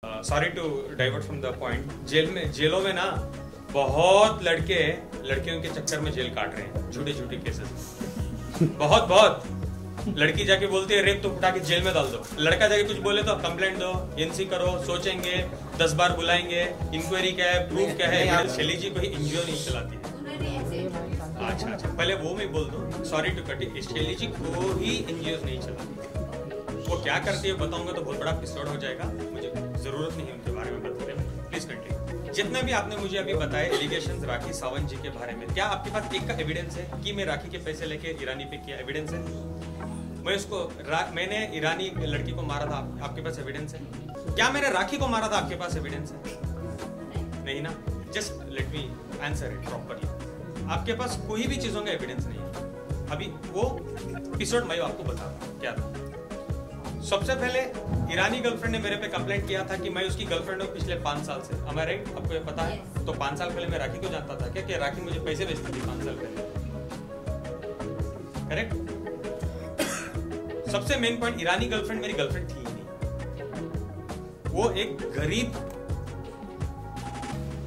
Sorry to divert from the point. जेलों में ना बहुत लड़के लड़कियों के चक्कर में जेल काट रहे हैं, झूठे झूठे केसेस। बहुत लड़की जाके बोलती है रेप तो उठा के जेल में डाल दो, लड़का जाके कुछ बोले तो कंप्लेंट दो, एनसी करो, सोचेंगे 10 बार बुलाएंगे, इंक्वायरी क्या है, प्रूफ क्या है। शैली जी कोई एनजीओ नहीं चलाती है। अच्छा पहले वो मैं बोल दूं, सॉरी टू कट इट, शैली जी कोई एनजीओ नहीं चलाती। वो क्या करती है बताऊंगा तो बहुत बड़ा एपिसोड हो जाएगा, मुझे जरूरत नहीं है उनके बारे में बताने में। Please continue. जितने भी आपने मुझे अभी बताए एलिगेशंस राखी सावंत जी के बारे में, क्या आपके पास एक का एविडेंस है कि मैं राखी के पैसे लेके ईरानी पे किया? एविडेंस है? मैंने ईरानी लड़की को मारा था, आपके पास एविडेंस है? क्या मैंने राखी को मारा था, आपके पास एविडेंस है? नहीं ना। Just let me answer it properly. आपके पास कोई भी चीजों का एविडेंस नहीं है। अभी वो एपिसोड मैं आपको बताता क्या था। सबसे पहले ईरानी गर्लफ्रेंड ने मेरे पे कंप्लेंट किया था कि मैं उसकी गर्लफ्रेंड हूँ पिछले 5 साल से। हमारे आपको ये पता है? तो 5 साल पहले मैं राखी को जानता था क्या कि राखी मुझे पैसे भेजती थी 5 साल पहले? करेक्ट। सबसे मेन पॉइंट, ईरानी गर्लफ्रेंड मेरी गर्लफ्रेंड थी ही नहीं। वो एक गरीब,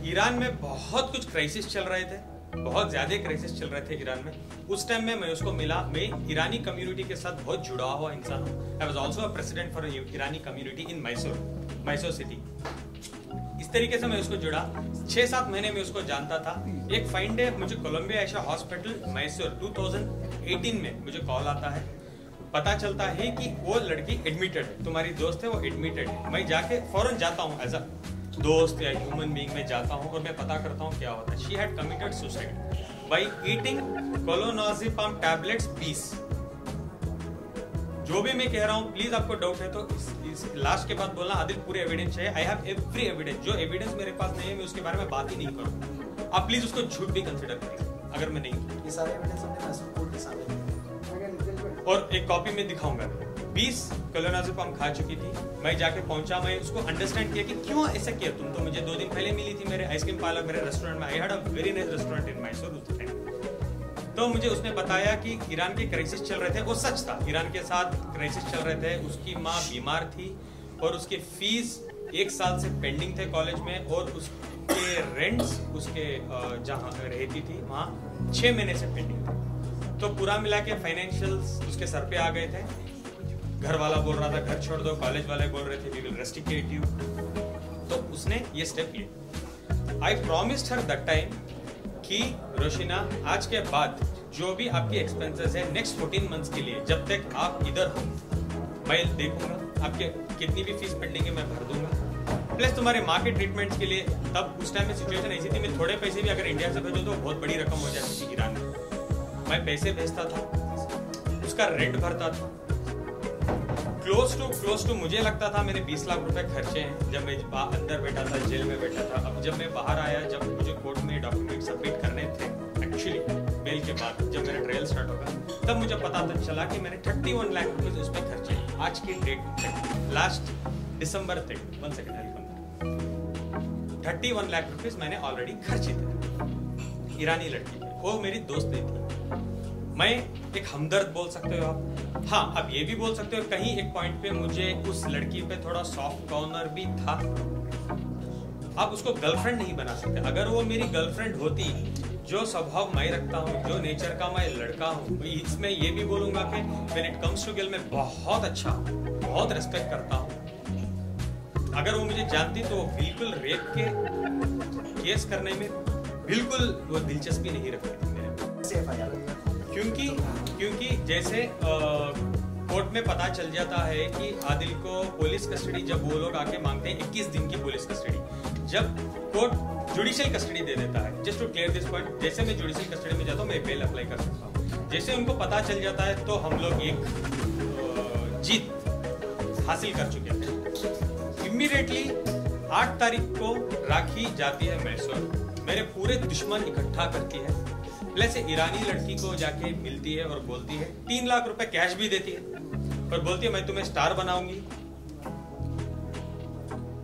ईरान में बहुत कुछ क्राइसिस चल रहे थे, बहुत ज्यादा क्राइसिस चल रहे थे ईरान में। उस टाइम में मैं उसको मिला। मैं ईरानी कम्युनिटी के साथ बहुत जुड़ा हुआ इंसान हूँ। I was also a president for Irani community in Mysore city. इस तरीके से मैं उसको जुड़ा। 6-7 महीने में उसको जानता था। एक फाइन डे मुझे कोलंबिया एशिया हॉस्पिटल मैसूर 2018 में मुझे कॉल आता है, पता चलता है कि वो लड़की एडमिटेड है, तुम्हारी दोस्त है वो एडमिटेड है। मैं जाके फौरन जाता हूँ एज अ दोस्त या ह्यूमन बीइंग में जाता हूँ और मैं पता करता हूँ क्या होता है। She had committed suicide by eating clonazepam tablets 20। जो भी मैं कह रहा हूँ प्लीज आपको डाउट है तो इस लास्ट के बाद बोलना आदिल पूरे एविडेंस चाहिए। I have every evidence. जो एविडेंस मेरे पास नहीं है मैं उसके बारे में बात ही नहीं करूँ। आप प्लीज उसको झूठ भी कंसिडर करिए अगर मैं नहीं। ये सारे एविडेंस हमने मैसूर कोर्ट के सामने और एक कॉपी में दिखाऊंगा। 20 क्लोनाज़ेपाम खा चुकी थी। मैं जाके पहुंचा, मैं उसको अंडरस्टैंड किया कि क्यों ऐसा किया। तुम तो मुझे 2 दिन पहले मिली थी मेरे आइसक्रीम पार्लर, मेरे रेस्टोरेंट में। I had a very nice restaurant in Mysore उस टाइम। तो मुझे उसने बताया कि ईरान के क्राइसिस चल रहे थे। वो सच था, ईरान के साथ क्राइसिस चल रहे थे। उसकी माँ बीमार थी और उसके फीस 1 साल से पेंडिंग थे कॉलेज में, और उसके रेंट्स उसके जहाँ रहती थी वहाँ 6 महीने से पेंडिंग थे। तो पूरा मिला के फाइनेंशियल्स उसके सर पे आ गए थे। घर वाला बोल रहा था घर छोड़ दो, कॉलेज वाले बोल रहे थे वी विल रेस्ट्रिक्ट यू। तो उसने ये स्टेप लिया। आई प्रॉमिस्ड हर दैट टाइम कि रोशिना आज के बाद जो भी आपकी एक्सपेंसेस है नेक्स्ट 14 मंथ्स के लिए, जब तक आप इधर हो मैं देखूंगा। आपके कितनी भी फीस पेंडिंग है मैं भर दूंगा, प्लस तुम्हारे माँ के ट्रीटमेंट्स के लिए। तब उस टाइम में सिचुएशन ऐसी थी, मैं थोड़े पैसे भी अगर इंडिया से भेजूं तो बहुत बड़ी रकम हो जाती थी ईरान में। मैं पैसे भेजता था, उसका रेंट भरता था। क्लोज टू मुझे लगता था मेरे 20 लाख रुपए खर्चे हैं जब मैं अंदर बैठा था, जेल में बैठा था। अब जब मैं बाहर आया, जब मुझे कोर्ट में डॉक्यूमेंट सबमिट करने थे एक्चुअली बेल के बाद, जब मेरा ट्रायल स्टार्ट होगा, तब मुझे पता चला कि मैंने 31 लाख रुपए उस पर खर्चे आज की डेट तक, लास्ट दिसंबर तक। 1 सेकंड, 31 लाख रुपए मैंने ऑलरेडी खर्चे थे ईरानी लड़की पे। वो मेरी दोस्त नहीं थी। मैं एक हमदर्द बोल सकते हो आप। हाँ, अब ये भी बोल सकते हो कहीं एक पॉइंट पे मुझे उस लड़की पे थोड़ा सॉफ्ट कॉर्नर भी था। आप उसको गर्लफ्रेंड नहीं बना सकते। अगर वो मेरी गर्लफ्रेंड होती, जो स्वभाव मैं रखता हूँ, जो नेचर का मैं लड़का हूँ, इसमें ये भी बोलूंगा कि when it comes to girl मैं बहुत अच्छा, बहुत रिस्पेक्ट करता हूँ। अगर वो मुझे जानती तो वो बिल्कुल रेप के केस करने में बिल्कुल वो दिलचस्पी नहीं रखती थी मेरे। क्योंकि जैसे कोर्ट में पता चल जाता है कि आदिल को पुलिस कस्टडी, जब वो लोग आके मांगते हैं 21 दिन की पुलिस कस्टडी, जब कोर्ट जुडिशियल कस्टडी दे देता है। Just to clear this point, जैसे मैं जुडिशियल कस्टडी में जाता हूँ मैं बेल अप्लाई कर सकता हूँ। जैसे उनको पता चल जाता है तो हम लोग एक जीत हासिल कर चुके थे। इमीडिएटली 8 तारीख को राखी जाती है मैसूर, मेरे पूरे दुश्मन इकट्ठा करती है, प्लस ईरानी लड़की को जाके मिलती है और बोलती है, 3 लाख रुपए कैश भी देती है और बोलती है मैं तुम्हें स्टार बनाऊंगी,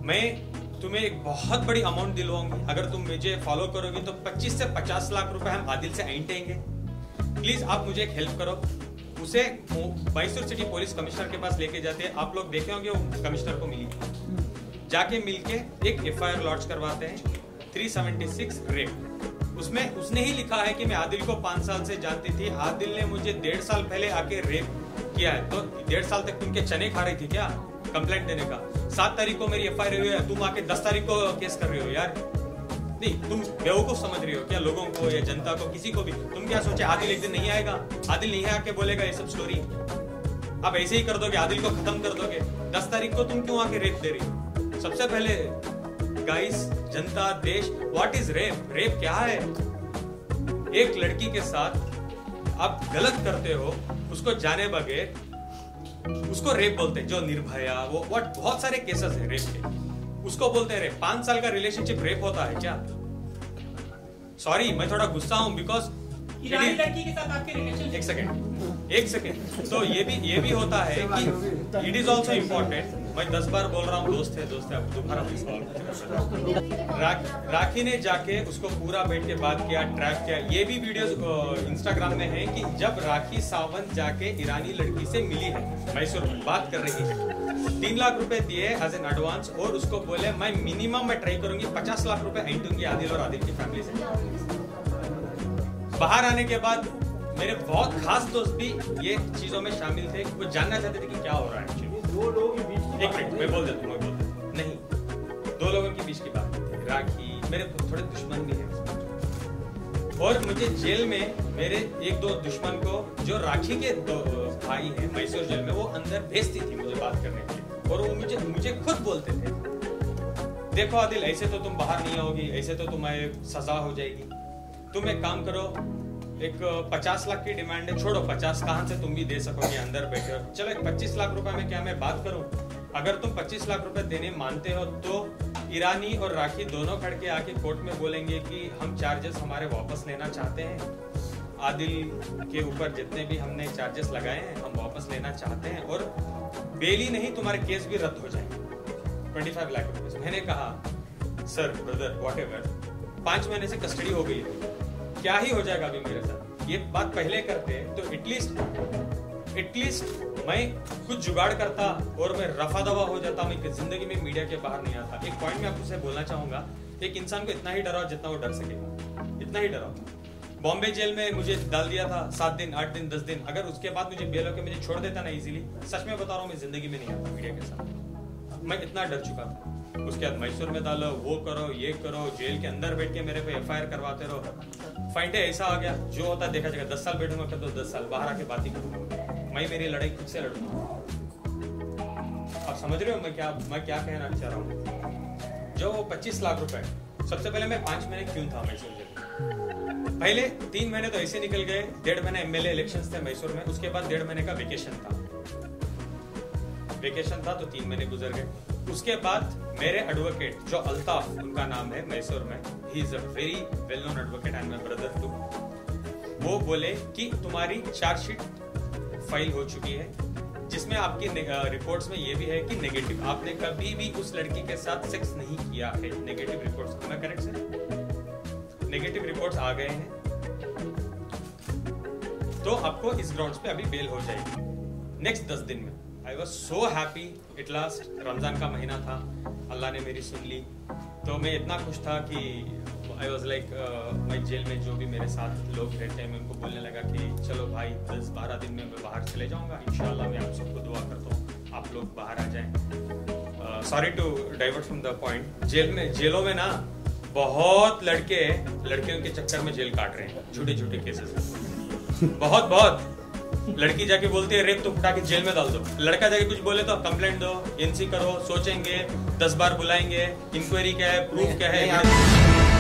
मैं तुम्हें एक बहुत बड़ी अमाउंट दिलवाऊंगी, अगर तुम मुझे फॉलो करोगी तो 25 से 50 लाख रुपए हम आदिल से ऐंठेंगे, प्लीज आप मुझे एक हेल्प करो। उसे मैसूर सिटी पुलिस कमिश्नर के पास लेके जाते हैं। आप लोग देखे होंगे वो कमिश्नर को मिली जाके मिलके एक FIR लॉन्च करवाते हैं 376 रेप। उसमें उसने ही लिखा है कि मैं आदिल को 5 साल से जानती थी, आदिल ने मुझे 1.5 साल पहले आके रेप किया है। तो 1.5 साल तक तुम के चने खा रही थी क्या कंप्लेंट देने का? 7 तारीख को मेरी FIR हुई है, तुम आके 10 तारीख को केस कर रही हो यार। नहीं, तुम बेवकूफ समझ रही हो क्या लोगों को या जनता को, किसी को भी? तुम क्या सोचे आदिल एक दिन नहीं आएगा, आदिल नहीं आके बोलेगा ये सब स्टोरी? आप ऐसे ही कर दोगे, आदिल को खत्म कर दोगे। 10 तारीख को तुम क्यों आके रेप दे रही हो? सबसे पहले गाइस, जनता, देश, व्हाट इज रेप? रेप क्या है? एक लड़की के साथ आप गलत करते हो, उसको जाने बगैर, उसको रेप बोलते हैं। जो निर्भया, वो व्हाट, बहुत सारे केसेस है रेप के, उसको बोलते हैं रेप। 5 साल का रिलेशनशिप रेप होता है क्या? सॉरी, मैं थोड़ा गुस्सा हूं बिकॉज ईरानी लड़की के साथ आपके रिलेशन। एक सेकेंड। तो ये भी होता है कि इट इज ऑल्सो इम्पोर्टेंट। मैं 10 बार बोल रहा हूँ, दोस्त है अब दोबारा राखी ने जाके उसको पूरा बैठ के बात किया, ट्रैक किया। ये भी वीडियोस इंस्टाग्राम में है कि जब राखी सावंत जाके ईरानी लड़की से मिली है, मैसूर में बात कर रही है, 3 लाख रुपए दिए एज एन एडवांस और उसको बोले मैं मिनिमम मैं ट्राई करूंगी 50 लाख रुपए ऐंठूंगी आदिल और आदिल की फैमिली से। बाहर आने के बाद मेरे बहुत खास दोस्त भी ये चीजों में शामिल थे, वो जानना चाहते थे कि क्या हो रहा है। दो लोगों के बीच, एक मिनट मैं बोल देता हूँ, नहीं, 2 लोगों के बीच की बात थी। राखी मेरे थोड़े दुश्मन भी हैं और मुझे जेल में मेरे 1-2 दुश्मन को, जो राखी के 2 भाई हैं मैसूर जेल में, वो अंदर भेजती थी मुझे बात करने के लिए और वो मुझे खुद बोलते थे, देखो आदिल ऐसे तो तुम बाहर नहीं आओगी, ऐसे तो तुम्हें सजा हो जाएगी, तुम एक काम करो, एक 50 लाख की डिमांड है, छोड़ो 50 कहां से तुम भी दे सकोगे, अंदर बैठे हो, चलो एक 25 लाख रुपए में क्या मैं बात करूं? अगर तुम 25 लाख रुपए देने मानते हो तो ईरानी और राखी दोनों खड़ के आके कोर्ट में बोलेंगे कि हम चार्जेस हमारे वापस लेना चाहते हैं, आदिल के ऊपर जितने भी हमने चार्जेस लगाए हैं हम वापस लेना चाहते हैं और बेल ही नहीं तुम्हारे केस भी रद्द हो जाएंगे 25 लाख रुपए। मैंने कहा सर, ब्रदर, व्हाटएवर, 5 महीने से कस्टडी हो गई है, क्या ही हो जाएगा अभी मेरे साथ? ये बात पहले करते तो एटलीस्ट मैं कुछ जुगाड़ करता और मैं रफा दफा हो जाता, मैं जिंदगी में मीडिया के बाहर नहीं आता। एक पॉइंट में आपसे बोलना चाहूंगा, एक इंसान को इतना ही डराओ जितना वो डर सकेगा, इतना ही डराओ। बॉम्बे जेल में मुझे डाल दिया था 7 दिन, 8 दिन, 10 दिन, अगर उसके बाद मुझे बेल होकर मुझे छोड़ देता ना इजीली, सच में बता रहा हूँ मैं जिंदगी में नहीं आता मीडिया के साथ। मैं इतना डर चुका था। उसके बाद मैसूर में डालो, वो करो, ये करो, जेल के अंदर बैठ के मेरे पे FIR करवाते रहो। फाइंडे ऐसा आ गया, जो होता देखा जाएगा। 10 साल बैठूंगा कर दो, 10 साल बाहर आके बात ही करूंगा, मैं मेरी लड़ाई खुद से लड़ूंगा। आप समझ रहे हो मैं क्या कहना चाह रहा हूँ? जो 25 लाख रुपए, सबसे पहले मैं 5 महीने क्यों था मैसूर जेल? पहले 3 महीने तो ऐसे निकल गए, 1.5 महीने MLA इलेक्शंस थे मैसूर में, उसके बाद 1.5 महीने का वेकेशन था तो 3 महीने गुजर गए। उसके बाद मेरे एडवोकेट जो अल्ताफ उनका नाम है मैसूर में, he is a very well known advocate and my brother too, वो बोले कि तुम्हारी चार्जशीट फाइल हो चुकी है जिसमें आपकी रिपोर्ट्स में ये भी है कि नेगेटिव, आपने कभी भी उस लड़की के साथ सेक्स नहीं किया है। नेगेटिव रिपोर्ट्स, मैं करेक्ट सर? नेगेटिव रिपोर्ट्स आ गए हैं तो आपको इस ग्राउंड्स पे अभी बेल हो जाएगी नेक्स्ट 10 दिन में। I was so happy it last. Ramzan का महीना था, अल्लाह ने मेरी सुन ली, तो मैं इतना खुश था कि आई वॉज लाइक, मैं जेल में जो भी मेरे साथ लोग रहते हैं मैं उनको बोलने लगा कि चलो भाई 10-12 दिन में मैं बाहर चले जाऊंगा, इंशाल्लाह मैं आप सबको दुआ करता हूँ आप लोग बाहर आ जाएं। Sorry to divert from the point. जेलों में ना बहुत लड़कियों के चक्कर में जेल काट रहे हैं, छोटे छोटे केसेस बहुत लड़की जाके बोलती है रेप तो उठा के जेल में डाल दो, लड़का जाके कुछ बोले तो कंप्लेंट दो, NC करो, सोचेंगे 10 बार बुलाएंगे, इंक्वायरी क्या है, प्रूफ क्या है।